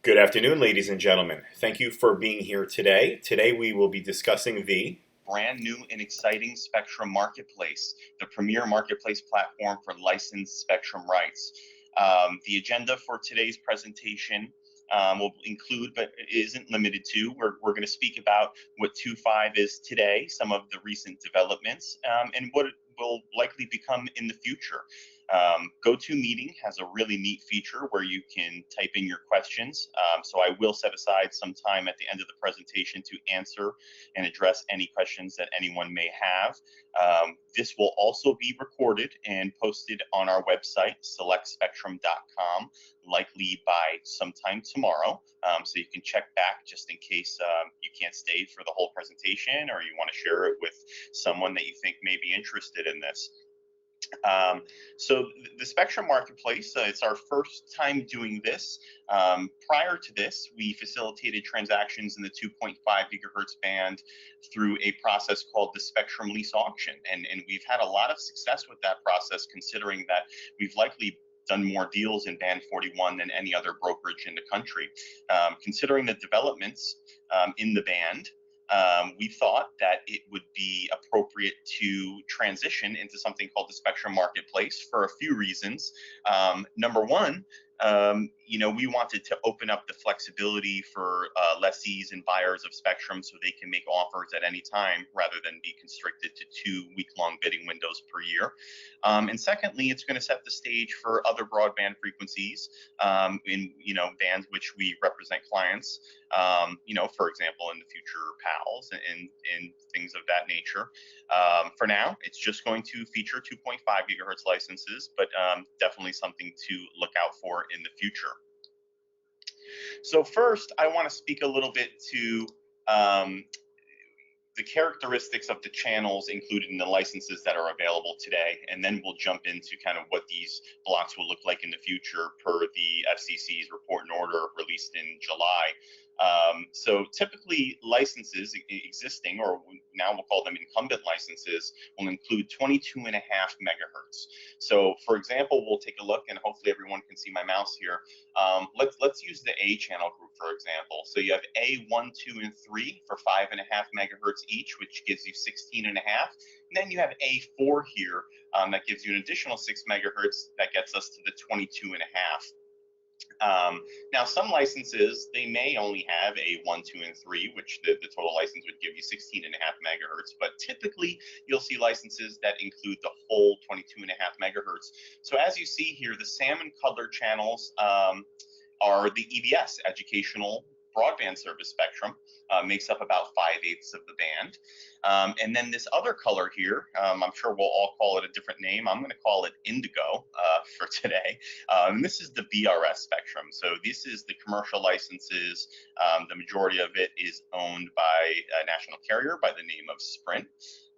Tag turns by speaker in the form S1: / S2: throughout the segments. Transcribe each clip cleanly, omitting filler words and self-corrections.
S1: Good afternoon, ladies and gentlemen. Thank you for being here today. Today we will be discussing the
S2: brand new and exciting Spectrum Marketplace, the premier marketplace platform for licensed Spectrum rights. The agenda for today's presentation will include, but isn't limited to, we're going to speak about what 2.5 is today, some of the recent developments, and what it will likely become in the future. GoToMeeting has a really neat feature where you can type in your questions. So I will set aside some time at the end of the presentation to answer and address any questions that anyone may have. This will also be recorded and posted on our website, selectspectrum.com, likely by sometime tomorrow. So you can check back just in case you can't stay for the whole presentation or you want to share it with someone that you think may be interested in this. So the Spectrum Marketplace, it's our first time doing this. Prior to this, we facilitated transactions in the 2.5 gigahertz band through a process called the Spectrum Lease Auction. And we've had a lot of success with that process, considering that we've likely done more deals in band 41 than any other brokerage in the country. Considering the developments in the band, we thought that it would be appropriate to transition into something called the Spectrum Marketplace for a few reasons. Number one, we wanted to open up the flexibility for lessees and buyers of Spectrum so they can make offers at any time rather than be constricted to 2-week-long bidding windows per year. And secondly, it's going to set the stage for other broadband frequencies in bands which we represent clients. For example, in the future, PALs and things of that nature. For now, it's just going to feature 2.5 gigahertz licenses, but definitely something to look out for in the future. So first, I want to speak a little bit to the characteristics of the channels included in the licenses that are available today, and then we'll jump into kind of what these blocks will look like in the future per the FCC's report and order released in July. So typically licenses existing, or now we'll call them incumbent licenses, will include 22.5 megahertz. So for example, we'll take a look, and hopefully everyone can see my mouse here. Let's use the A channel group, for example. So you have A1, 2, and 3 for 5.5 megahertz each, which gives you 16.5. And then you have A4 here that gives you an additional 6 megahertz that gets us to the 22.5. Now, some licenses, they may only have a 1, 2, and 3, which the total license would give you 16.5 megahertz. But typically, you'll see licenses that include the whole 22.5 megahertz. So as you see here, the salmon color channels are the EBS, Educational Broadband Service Spectrum, makes up about 5/8 of the band. And then this other color here, I'm sure we'll all call it a different name. I'm going to call it indigo for today. And this is the BRS spectrum. So this is the commercial licenses. The majority of it is owned by a national carrier by the name of Sprint.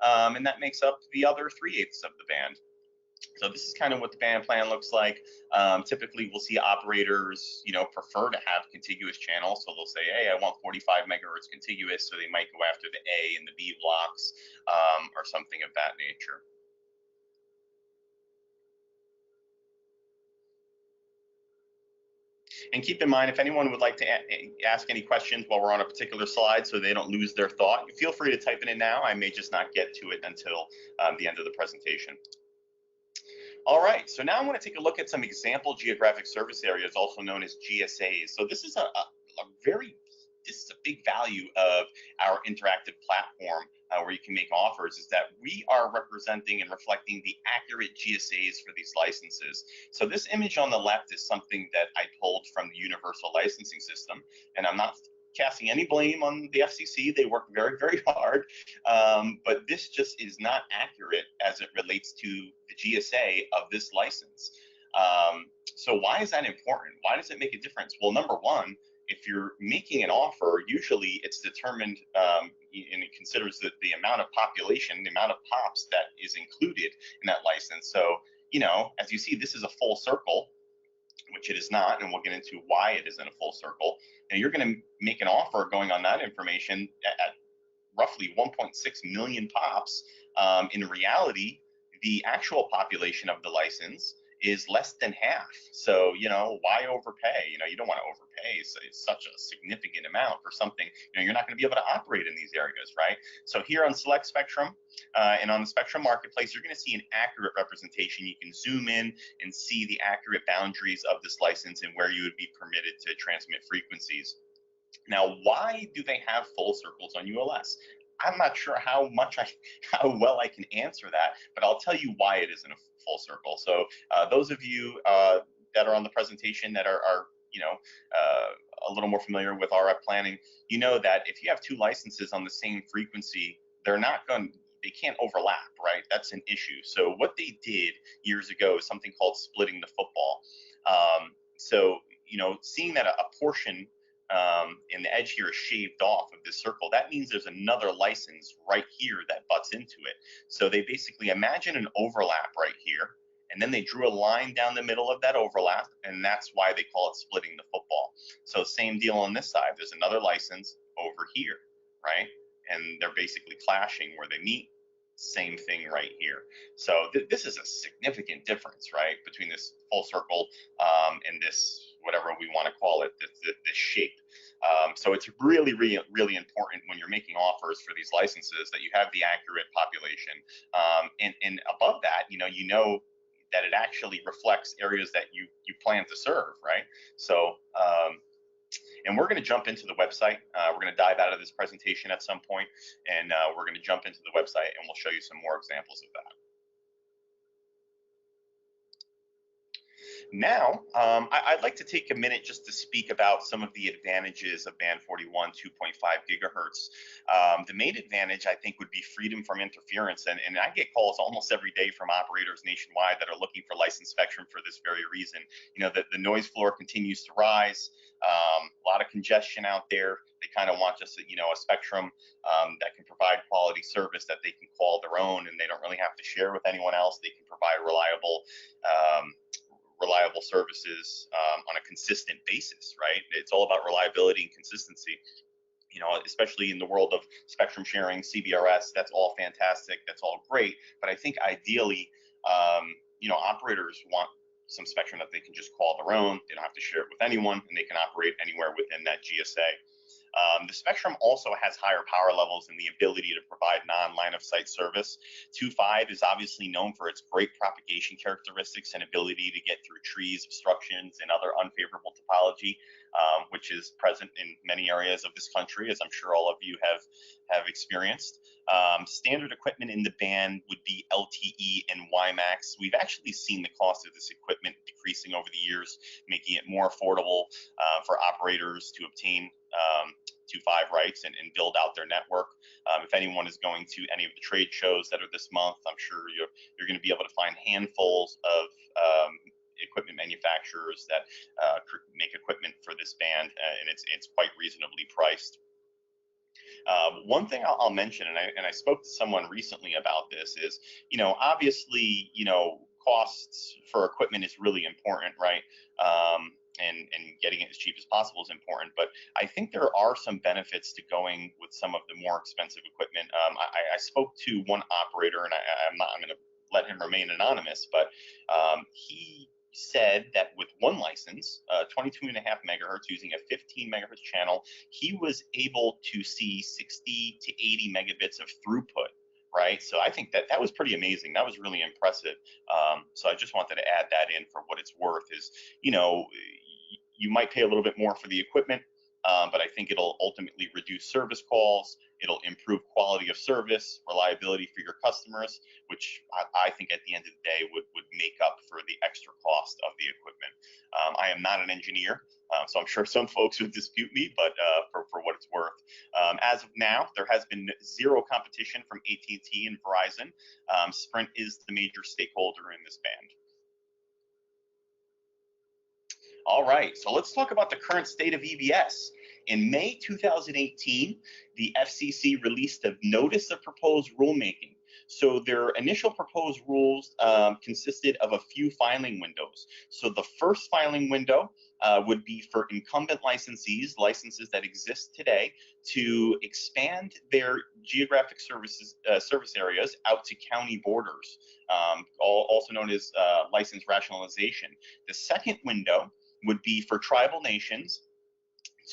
S2: And that makes up the other 3/8 of the band. So this is kind of what the band plan looks like. Typically, we'll see operators, prefer to have contiguous channels. So they'll say, hey, I want 45 megahertz contiguous. So they might go after the A and the B blocks or something of that nature. And keep in mind, if anyone would like to ask any questions while we're on a particular slide so they don't lose their thought, feel free to type it in now. I may just not get to it until the end of the presentation. All right, so now I want to take a look at some example geographic service areas, also known as GSAs. So this is a big value of our interactive platform where you can make offers, is that we are representing and reflecting the accurate GSAs for these licenses. So this image on the left is something that I pulled from the Universal Licensing System, and I'm not casting any blame on the FCC. They work very, very hard, but this just is not accurate as it relates to the GSA of this license. So why is that important? Why does it make a difference? Well, number one, if you're making an offer, usually it's determined and it considers the amount of population, the amount of pops that is included in that license. So, as you see, this is a full circle, which it is not, and we'll get into why it isn't a full circle. And you're going to make an offer going on that information at roughly 1.6 million pops. In reality, the actual population of the license is less than half. So, why overpay? You don't want to overpay. It's such a significant amount for something, you're not going to be able to operate in these areas, right? So here on Select Spectrum and on the Spectrum Marketplace, you're going to see an accurate representation. You can zoom in and see the accurate boundaries of this license and where you would be permitted to transmit frequencies. Now, why do they have full circles on ULS? I'm not sure how well I can answer that, but I'll tell you why it isn't a full circle. So those of you that are on the presentation that are a little more familiar with RF planning, you know that if you have two licenses on the same frequency, they can't overlap, right? That's an issue. So what they did years ago is something called splitting the football. So seeing that a portion and the edge here is shaved off of this circle, that means there's another license right here that butts into it. So they basically imagine an overlap right here, and then they drew a line down the middle of that overlap, and that's why they call it splitting the football. So same deal on this side. There's another license over here, right? And they're basically clashing where they meet. Same thing right here. So this is a significant difference, right, between this full circle and this, whatever we want to call it, this shape. So it's really, really, really important when you're making offers for these licenses that you have the accurate population. And above that, you know that it actually reflects areas that you plan to serve, right? So and we're going to jump into the website. We're going to dive out of this presentation at some point, and we're going to jump into the website, and we'll show you some more examples of that. Now, I'd like to take a minute just to speak about some of the advantages of band 41, 2.5 gigahertz. The main advantage, I think, would be freedom from interference. And I get calls almost every day from operators nationwide that are looking for licensed spectrum for this very reason. The noise floor continues to rise, a lot of congestion out there. They kind of want just a spectrum that can provide quality service that they can call their own, and they don't really have to share with anyone else. They can provide reliable services on a consistent basis, right? It's all about reliability and consistency. Especially in the world of spectrum sharing, CBRS, that's all fantastic. That's all great. But I think ideally, operators want some spectrum that they can just call their own. They don't have to share it with anyone, and they can operate anywhere within that GSA. The spectrum also has higher power levels and the ability to provide non-line of sight service. 2.5 is obviously known for its great propagation characteristics and ability to get through trees, obstructions, and other unfavorable topology, which is present in many areas of this country, as I'm sure all of you have experienced. Standard equipment in the band would be LTE and WiMAX. We've actually seen the cost of this equipment decreasing over the years, making it more affordable for operators to obtain 2.5 rights and build out their network. If anyone is going to any of the trade shows that are this month, I'm sure you're going to be able to find handfuls of equipment manufacturers that make equipment for this band, and it's quite reasonably priced. One thing I'll mention, and I spoke to someone recently about this, is obviously costs for equipment is really important, right? And getting it as cheap as possible is important. But I think there are some benefits to going with some of the more expensive equipment. I spoke to one operator, and I'm going to let him remain anonymous, but he said that with one license, 22.5 megahertz, using a 15 megahertz channel, he was able to see 60 to 80 megabits of throughput. Right. So I think that was pretty amazing. That was really impressive. So I just wanted to add that in for what it's worth. Is, you might pay a little bit more for the equipment, but I think it'll ultimately reduce service calls. It'll improve quality of service, reliability for your customers, which I think at the end of the day would make up for the extra cost of the equipment. I am not an engineer, so I'm sure some folks would dispute me, but for what it's worth. As of now, there has been zero competition from AT&T and Verizon. Sprint is the major stakeholder in this band. All right, so let's talk about the current state of EBS. In May 2018, the FCC released a Notice of Proposed Rulemaking, So their initial proposed rules consisted of a few filing windows. So the first filing window would be for incumbent licensees, licenses that exist today, to expand their geographic service areas out to county borders, also known as license rationalization. The second window would be for tribal nations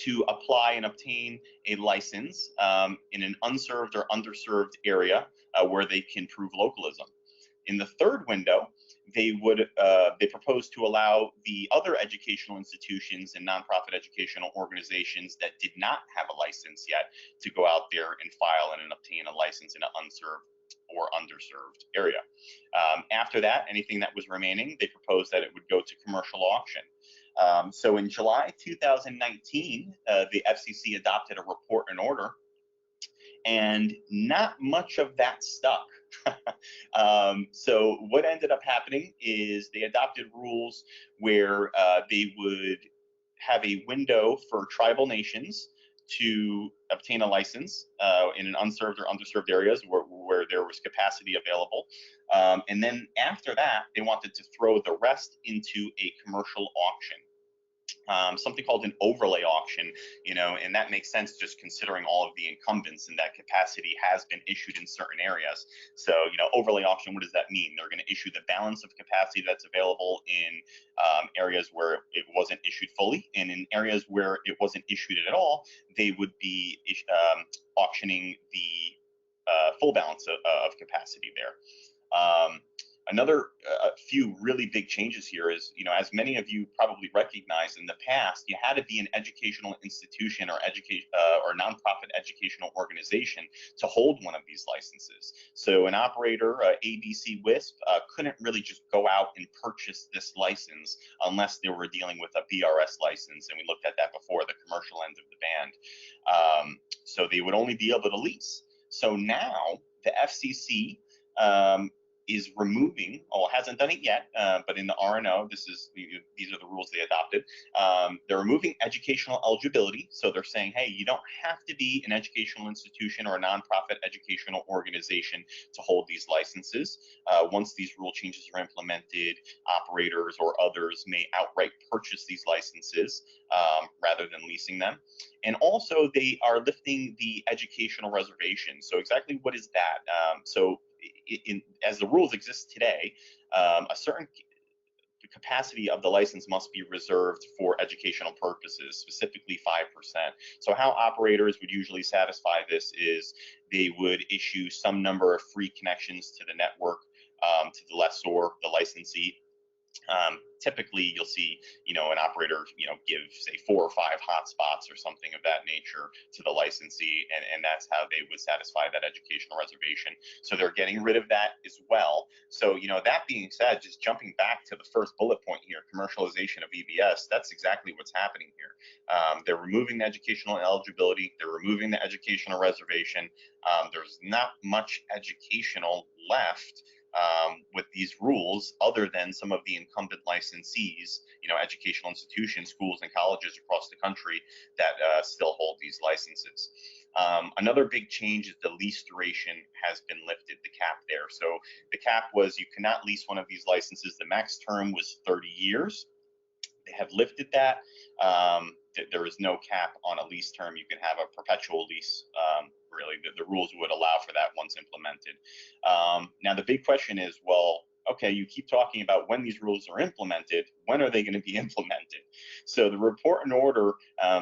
S2: to apply and obtain a license in an unserved or underserved area where they can prove localism. In the third window, they propose to allow the other educational institutions and nonprofit educational organizations that did not have a license yet to go out there and file and obtain a license in an unserved or underserved area. After that, anything that was remaining, they proposed that it would go to commercial auction. So in July 2019, the FCC adopted a report and order, and not much of that stuck. So what ended up happening is they adopted rules where they would have a window for tribal nations to obtain a license in an unserved or underserved areas where there was capacity available. And then after that, they wanted to throw the rest into a commercial auction. Something called an overlay auction, and that makes sense just considering all of the incumbents and that capacity has been issued in certain areas. So, overlay auction, what does that mean? They're going to issue the balance of capacity that's available in areas where it wasn't issued fully, and in areas where it wasn't issued at all, they would be auctioning the full balance of capacity there. Another few really big changes here is, as many of you probably recognize, in the past, you had to be an educational institution or nonprofit educational organization to hold one of these licenses. So an operator, ABC WISP, couldn't really just go out and purchase this license unless they were dealing with a BRS license, and we looked at that before, the commercial end of the band. So they would only be able to lease. So now the FCC is removing, hasn't done it yet, but in the R&O, these are the rules they adopted. They're removing educational eligibility. So they're saying, hey, you don't have to be an educational institution or a nonprofit educational organization to hold these licenses. Once these rule changes are implemented, operators or others may outright purchase these licenses rather than leasing them. And also, they are lifting the educational reservation. So exactly what is that? As the rules exist today, a certain capacity of the license must be reserved for educational purposes, specifically 5%. So how operators would usually satisfy this is they would issue some number of free connections to the network to the lessor, the licensee. Typically, you'll see, an operator, give, say, 4 or 5 hotspots or something of that nature to the licensee, and that's how they would satisfy that educational reservation. So they're getting rid of that as well. So, that being said, just jumping back to the first bullet point here, commercialization of EBS, that's exactly what's happening here. They're removing the educational eligibility. They're removing the educational reservation. There's not much educational left with these rules, other than some of the incumbent licensees, educational institutions, schools, and colleges across the country that still hold these licenses. Another big change is the lease duration has been lifted, the cap there. So the cap was you cannot lease one of these licenses. The max term was 30 years. They have lifted that. There is no cap on a lease term. You can have a perpetual lease. Really, the rules would allow for that once implemented. Now, the big question is, well, okay, you keep talking about when these rules are implemented. When are they going to be implemented? So the report and order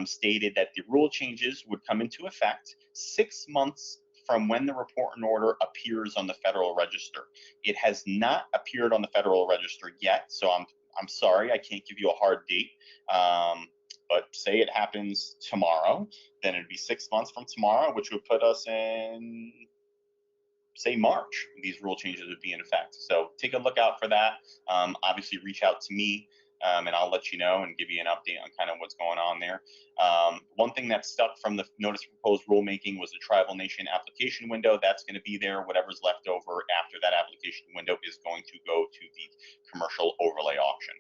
S2: stated that the rule changes would come into effect 6 months from when the report and order appears on the Federal Register. It has not appeared on the Federal Register yet, so I'm sorry, I can't give you a hard date. But say it happens tomorrow, then it'd be 6 months from tomorrow, which would put us in, say, March. These rule changes would be in effect. So take a look out for that. Obviously, reach out to me, and I'll let you know and give you an update on kind of what's going on there. One thing that stuck from the notice of proposed rulemaking was the tribal nation application window. That's going to be there. Whatever's left over after that application window is going to go to the commercial overlay auction.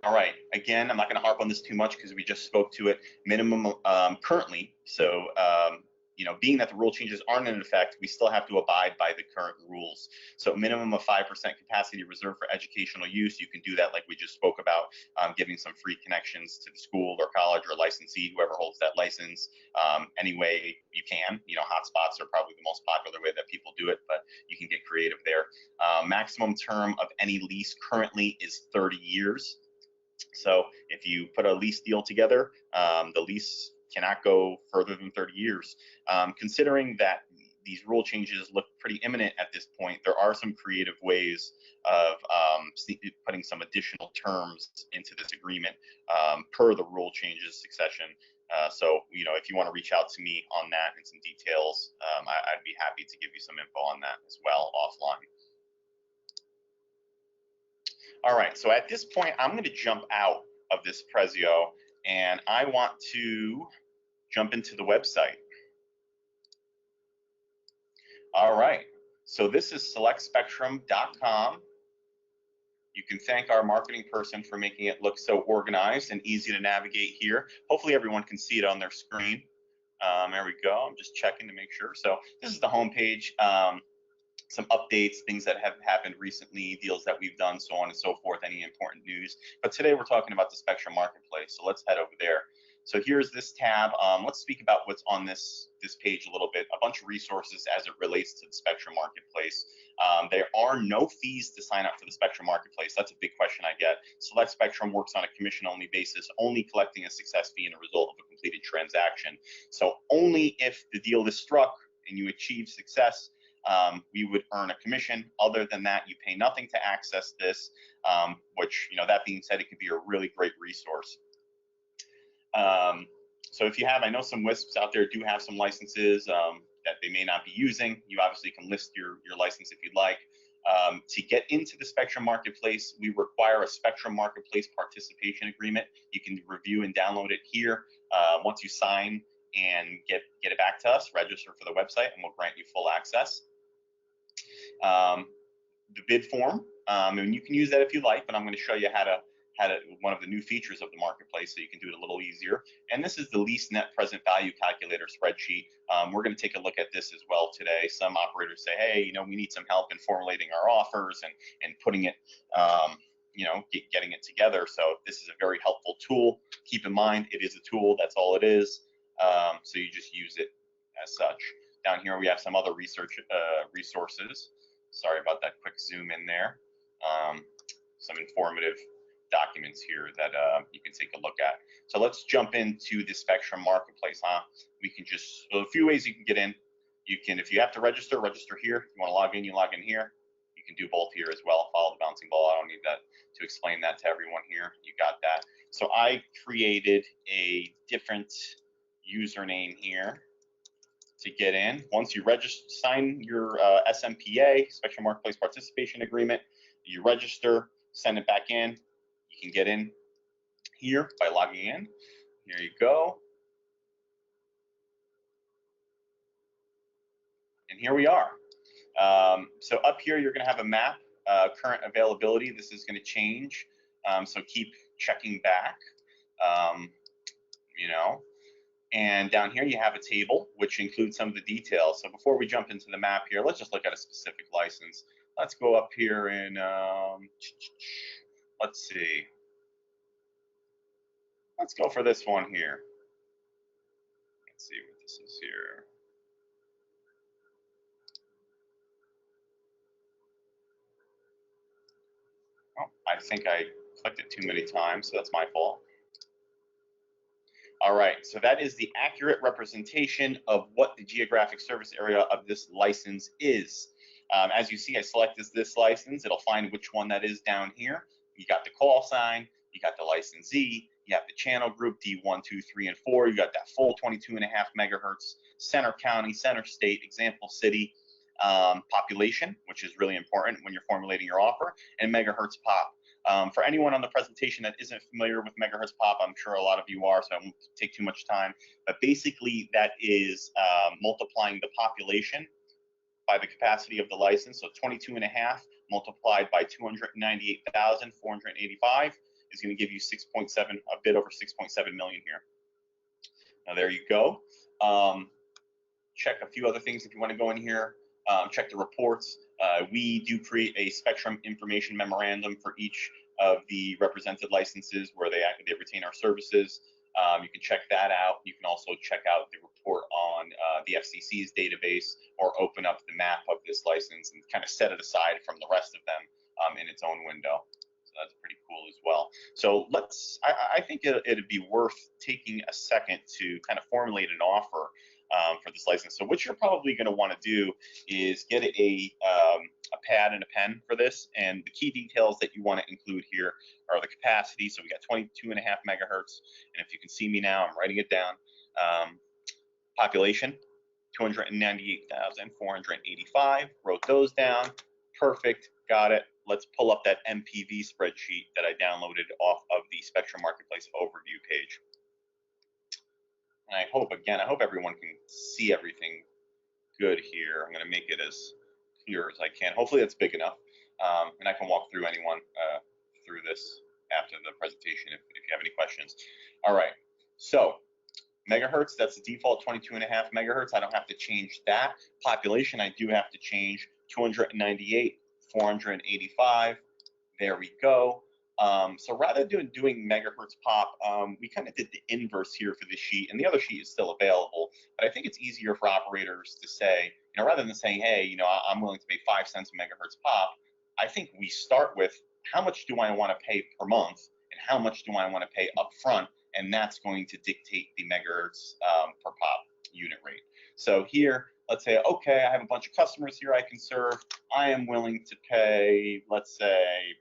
S2: All right. Again, I'm not going to harp on this too much because we just spoke to it. Minimum currently. So, being that the rule changes aren't in effect, we still have to abide by the current rules. So, minimum of 5% capacity reserved for educational use. You can do that, like we just spoke about, giving some free connections to the school or college or licensee, whoever holds that license, any way you can. Hotspots are probably the most popular way that people do it, but you can get creative there. Maximum term of any lease currently is 30 years. So if you put a lease deal together, the lease cannot go further than 30 years. Considering that these rule changes look pretty imminent at this point, there are some creative ways of putting some additional terms into this agreement per the rule changes succession. So, if you want to reach out to me on that and some details, I'd be happy to give you some info on that as well offline. All right, so at this point, I'm going to jump out of this Prezio, and I want to jump into the website. All right, so this is selectspectrum.com. You can thank our marketing person for making it look so organized and easy to navigate here. Hopefully everyone can see it on their screen. There we go. I'm just checking to make sure. So this is the homepage. Some updates, things that have happened recently, deals that we've done, so on and so forth, any important news. But today we're talking about the Spectrum Marketplace, so let's head over there. So here's this tab. Let's speak about what's on this page a little bit. A bunch of resources as it relates to the Spectrum Marketplace. There are no fees to sign up for the Spectrum Marketplace. That's a big question I get. Select Spectrum works on a commission-only basis, only collecting a success fee and a result of a completed transaction. So only if the deal is struck and you achieve success, we would earn a commission. Other than that, you pay nothing to access this, which, that being said, it could be a really great resource. So if you have, I know some WISPs out there do have some licenses that they may not be using. You obviously can list your license if you'd like. To get into the Spectrum Marketplace, we require a Spectrum Marketplace participation agreement. You can review and download it here. Once you sign and get it back to us, register for the website, and we'll grant you full access. The bid form, and you can use that if you like, but I'm going to show you how to one of the new features of the marketplace so you can do it a little easier. And this is the lease net present value calculator spreadsheet. We're going to take a look at this as well today. Some operators say, hey, we need some help in formulating our offers and putting it, getting it together. So this is a very helpful tool. Keep in mind, it is a tool. That's all it is. So you just use it as such. Down here, we have some other research resources. Sorry about that quick zoom in there. Some informative documents here that you can take a look at. So let's jump into the Spectrum Marketplace. We can a few ways you can get in. You can, if you have to register here. If you want to log in, you log in here. You can do both here as well. Follow the bouncing ball. I don't need that to explain that to everyone here. You got that. So I created a different username here to get in. Once you sign your SMPA, Spectrum Marketplace Participation Agreement, you register, send it back in. You can get in here by logging in. Here you go. And here we are. So up here, you're going to have a map, current availability. This is going to change. So keep checking back, And down here you have a table which includes some of the details. So before we jump into the map here, let's just look at a specific license. Let's go up here and let's see. Let's go for this one here. Let's see what this is here. Oh, I think I clicked it too many times, so that's my fault. All right, so that is the accurate representation of what the geographic service area of this license is. As you see, I selected this license. It'll find which one that is down here. You got the call sign, you got the licensee, you have the channel group D1, 2, 3, and 4. You got that full 22.5 megahertz, center county, center state, example city, population, which is really important when you're formulating your offer, and megahertz pop. For anyone on the presentation that isn't familiar with megahertz pop, I'm sure a lot of you are, so I won't take too much time. But basically, that is multiplying the population by the capacity of the license. So 22.5 multiplied by 298,485 is going to give you 6.7, a bit over 6.7 million here. Now there you go. Check a few other things if you want to go in here. Check the reports. We do create a spectrum information memorandum for each of the represented licenses where they retain our services. You can check that out. You can also check out the report on the FCC's database, or open up the map of this license and kind of set it aside from the rest of them in its own window. So that's pretty cool as well. So I think it'd be worth taking a second to kind of formulate an offer for this license. So what you're probably going to want to do is get a pad and a pen for this, and the key details that you want to include here are the capacity. So we got 22.5 megahertz, and if you can see me now, I'm writing it down. Population, 298,485, wrote those down. Perfect, got it. Let's pull up that MPV spreadsheet that I downloaded off of the Spectrum Marketplace overview page. And I hope everyone can see everything good here. I'm going to make it as clear as I can. Hopefully that's big enough. And I can walk through anyone through this after the presentation if you have any questions. All right, so megahertz, that's the default 22.5 megahertz. I don't have to change that. Population, I do have to change 298, 485. There we go. So rather than doing megahertz pop, we kind of did the inverse here for this sheet, and the other sheet is still available. But I think it's easier for operators to say, rather than saying, hey, I'm willing to pay 5 cents a megahertz pop, I think we start with how much do I want to pay per month, and how much do I want to pay upfront, and that's going to dictate the megahertz per pop unit rate. So here, let's say, okay, I have a bunch of customers here I can serve. I am willing to pay, let's say,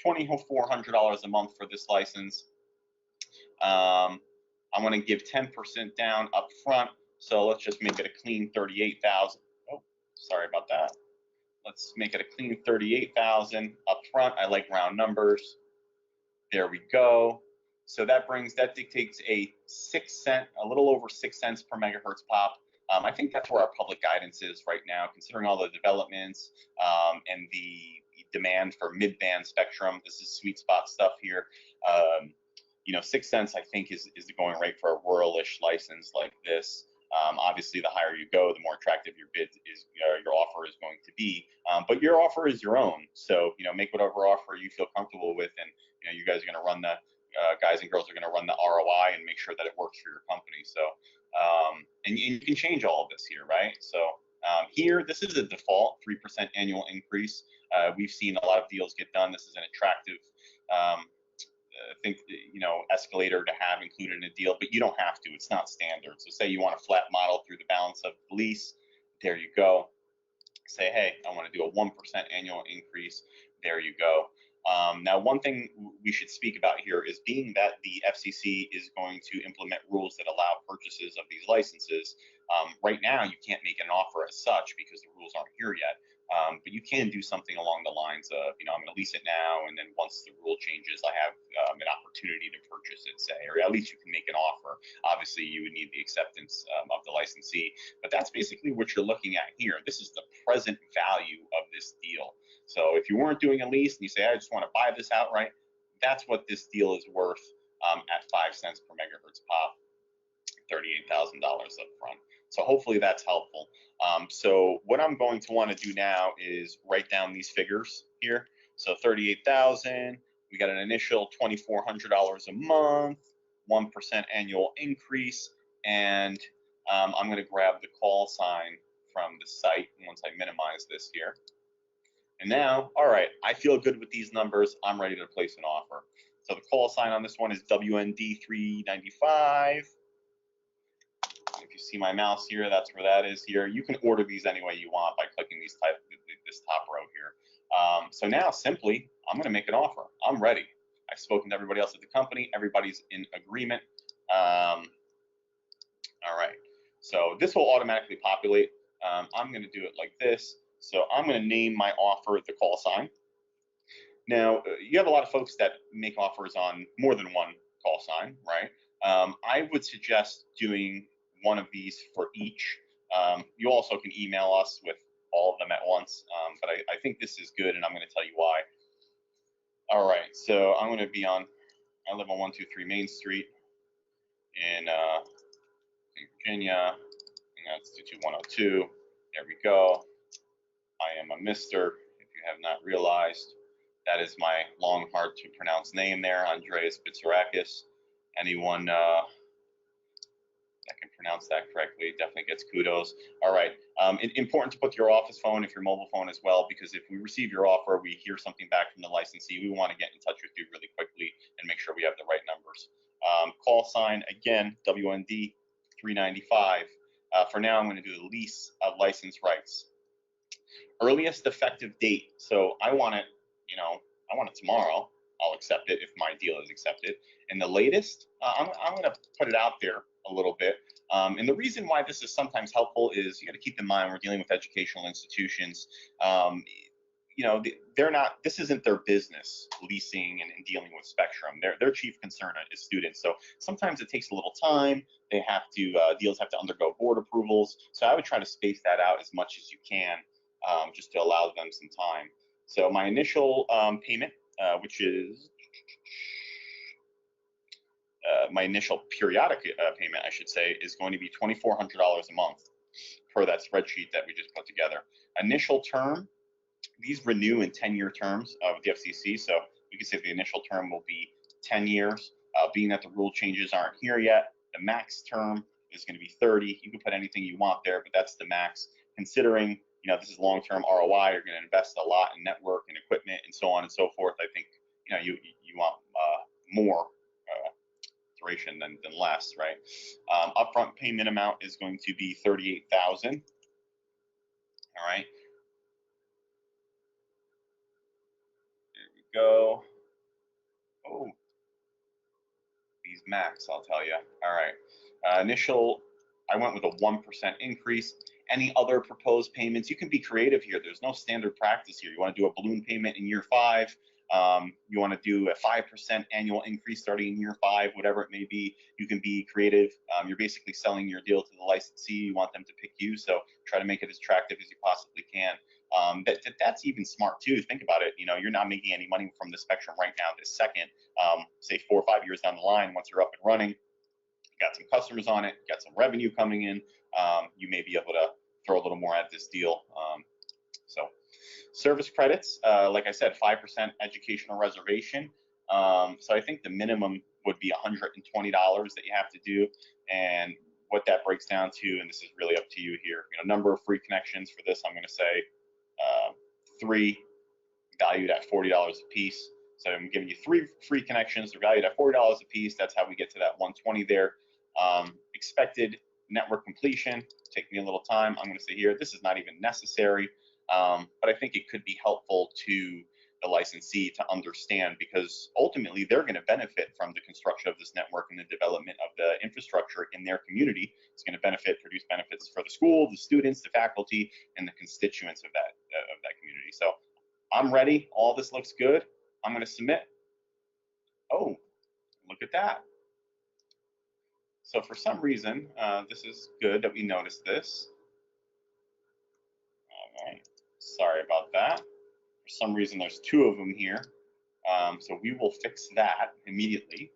S2: $2,400 a month for this license. I'm going to give 10% down up front. So let's just make it a clean 38,000. Oh, sorry about that. Let's make it a clean 38,000 up front. I like round numbers. There we go. So that dictates a little over 6 cents per megahertz pop. I think that's where our public guidance is right now, considering all the developments and the demand for mid-band spectrum. This is sweet spot stuff here. 6 cents I think is the going rate for a rural-ish license like this. Obviously, the higher you go, the more attractive your bid is, your offer is going to be. But your offer is your own, so make whatever offer you feel comfortable with, and you guys are going to run the guys and girls are going to run the ROI and make sure that it works for your company. So, and you can change all of this here, right? So here, this is a default 3% annual increase. We've seen a lot of deals get done. This is an attractive escalator to have included in a deal, but you don't have to. It's not standard. So say you want a flat model through the balance of the lease, there you go. Say, hey, I want to do a 1% annual increase. There you go. Now, one thing we should speak about here is, being that the FCC is going to implement rules that allow purchases of these licenses, right now you can't make an offer as such because the rules aren't here yet. But you can do something along the lines of, I'm going to lease it now, and then once the rule changes, I have an opportunity to purchase it, say, or at least you can make an offer. Obviously, you would need the acceptance of the licensee, but that's basically what you're looking at here. This is the present value of this deal. So if you weren't doing a lease and you say, I just want to buy this outright, that's what this deal is worth at 5 cents per megahertz pop, $38,000 up front. So hopefully that's helpful. So what I'm going to want to do now is write down these figures here. So 38,000, we got an initial $2,400 a month, 1% annual increase, and I'm going to grab the call sign from the site once I minimize this here. And now, all right, I feel good with these numbers. I'm ready to place an offer. So the call sign on this one is WND395. If you see my mouse here, that's where that is here. You can order these any way you want by clicking this top row here. So now, simply, I'm going to make an offer. I'm ready. I've spoken to everybody else at the company. Everybody's in agreement. All right. So this will automatically populate. I'm going to do it like this. So I'm going to name my offer the call sign. Now, you have a lot of folks that make offers on more than one call sign, right? I would suggest doing one of these for each. You also can email us with all of them at once, but I think this is good, and I'm going to tell you why. All right, so I'm going to be on I live on 123 Main Street in Virginia, and that's 22102. There we go. I am a Mr. If you have not realized, that is my long, hard to pronounce name there, Andreas Bitsarakis. Anyone that can pronounce that correctly definitely gets kudos. All right. Important to put your office phone, if your mobile phone as well, because if we receive your offer, we hear something back from the licensee, we want to get in touch with you really quickly and make sure we have the right numbers. Call sign, again, WND 395. For now, I'm going to do the lease of license rights. Earliest effective date. So I want it, I want it tomorrow. I'll accept it if my deal is accepted. And the latest, I'm going to put it out there a little bit. And the reason why this is sometimes helpful is you got to keep in mind we're dealing with educational institutions. They're not. This isn't their business, leasing and dealing with spectrum. Their chief concern is students. So sometimes it takes a little time. They have to deals have to undergo board approvals. So I would try to space that out as much as you can, just to allow them some time. So my initial payment, which is my initial periodic payment, I should say, is going to be $2,400 a month per that spreadsheet that we just put together. Initial term, these renew in 10-year terms with the FCC, so we can say the initial term will be 10 years. Being that the rule changes aren't here yet, the max term is going to be 30. You can put anything you want there, but that's the max. Considering this is long-term ROI, you're going to invest a lot in network and equipment and so on and so forth. I think you want more duration than less, right? Upfront payment amount is going to be $38,000. All right. There we go. Oh, these max, I'll tell you. All right. Initial, I went with a 1% increase. Any other proposed payments? You can be creative here. There's no standard practice here. You want to do a balloon payment in year 5. You want to do a 5% annual increase starting in year 5, whatever it may be. You can be creative. You're basically selling your deal to the licensee. You want them to pick you, so try to make it as attractive as you possibly can. That's even smart too. Think about it. You're not making any money from the spectrum right now this second. Say 4 or 5 years down the line, once you're up and running, got some customers on it, got some revenue coming in, you may be able to throw a little more at this deal. So service credits, like I said, 5% educational reservation. So I think the minimum would be $120 that you have to do. And what that breaks down to, and this is really up to you here, number of free connections for this, I'm going to say 3, valued at $40 a piece. So I'm giving you 3 free connections. They're valued at $40 a piece. That's how we get to that 120 there. Expected network completion, take me a little time. I'm going to say here, this is not even necessary, but I think it could be helpful to the licensee to understand, because ultimately they're going to benefit from the construction of this network and the development of the infrastructure in their community. It's going to produce benefits for the school, the students, the faculty, and the constituents of that community. So I'm ready. All this looks good. I'm going to submit. Oh, look at that. So for some reason, this is good that we noticed this. All right. Sorry about that. For some reason, there's 2 of them here. So we will fix that immediately.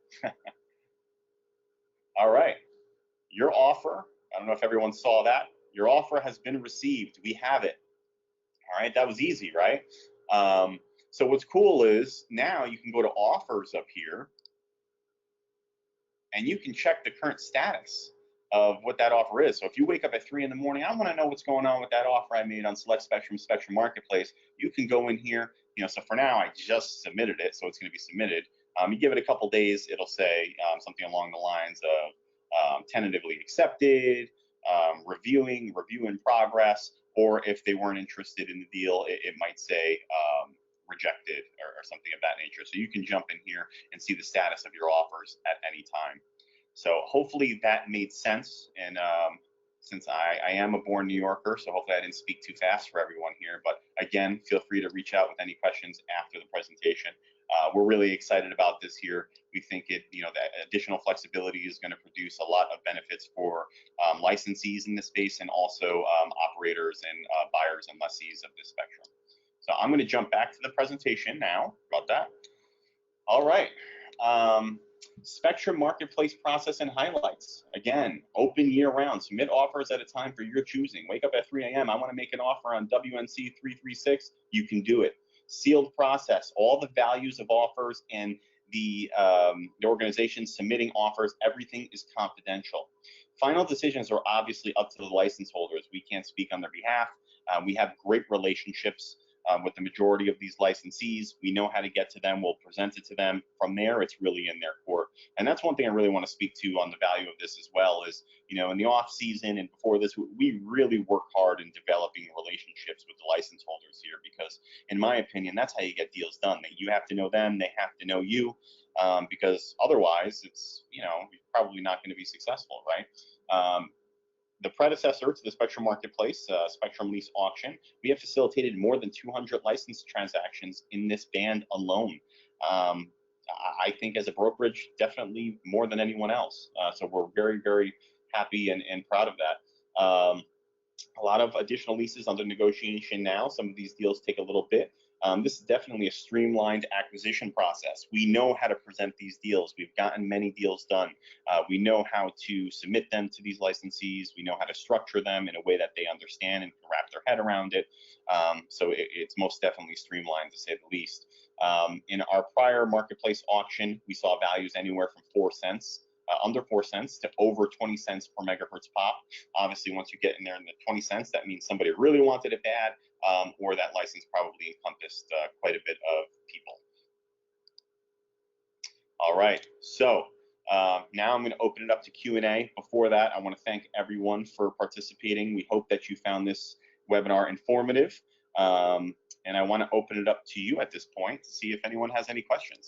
S2: All right. Your offer, I don't know if everyone saw that. Your offer has been received. We have it. All right. That was easy, right? So what's cool is now you can go to offers up here, and you can check the current status of what that offer is. So if you wake up at 3 in the morning, I want to know what's going on with that offer I made on Select Spectrum, Spectrum Marketplace. You can go in here. So for now, I just submitted it, so it's going to be submitted. You give it a couple days, it'll say something along the lines of tentatively accepted, review in progress, or if they weren't interested in the deal, it might say rejected or something of that nature. So you can jump in here and see the status of your offers at any time. So hopefully that made sense. And since I am a born New Yorker, so hopefully I didn't speak too fast for everyone here. But again, feel free to reach out with any questions after the presentation. We're really excited about this here. We think that additional flexibility is going to produce a lot of benefits for licensees in this space, and also operators and buyers and lessees of this spectrum. So I'm going to jump back to the presentation now about that. All right. Spectrum Marketplace process and highlights. Again, open year round. Submit offers at a time for your choosing. Wake up at 3 a.m. I want to make an offer on WNC 336. You can do it. Sealed process. All the values of offers and the organization submitting offers, everything is confidential. Final decisions are obviously up to the license holders. We can't speak on their behalf. We have great relationships with the majority of these licensees. We know how to get to them. We'll present it to them. From there, it's really in their court. And that's one thing I really want to speak to on the value of this as well is, in the off season and before this, we really work hard in developing relationships with the license holders here because, in my opinion, that's how you get deals done. That you have to know them, they have to know you, because otherwise, it's you're probably not going to be successful, right? The predecessor to the Spectrum Marketplace, Spectrum Lease Auction, we have facilitated more than 200 license transactions in this band alone. I think as a brokerage, definitely more than anyone else. So we're very, very happy and proud of that. A lot of additional leases under negotiation now. Some of these deals take a little bit. This is definitely a streamlined acquisition process. We know how to present these deals. We've gotten many deals done. We know how to submit them to these licensees. We know how to structure them in a way that they understand and can wrap their head around it. So it's most definitely streamlined, to say the least. In our prior marketplace auction, we saw values anywhere from 4 cents. Under 4 cents to over 20 cents per megahertz pop. Obviously, once you get in there in the 20 cents, that means somebody really wanted it bad, or that license probably encompassed quite a bit of people. All right, so now I'm going to open it up to Q&A. Before that, I want to thank everyone for participating. We hope that you found this webinar informative, and I want to open it up to you at this point to see if anyone has any questions.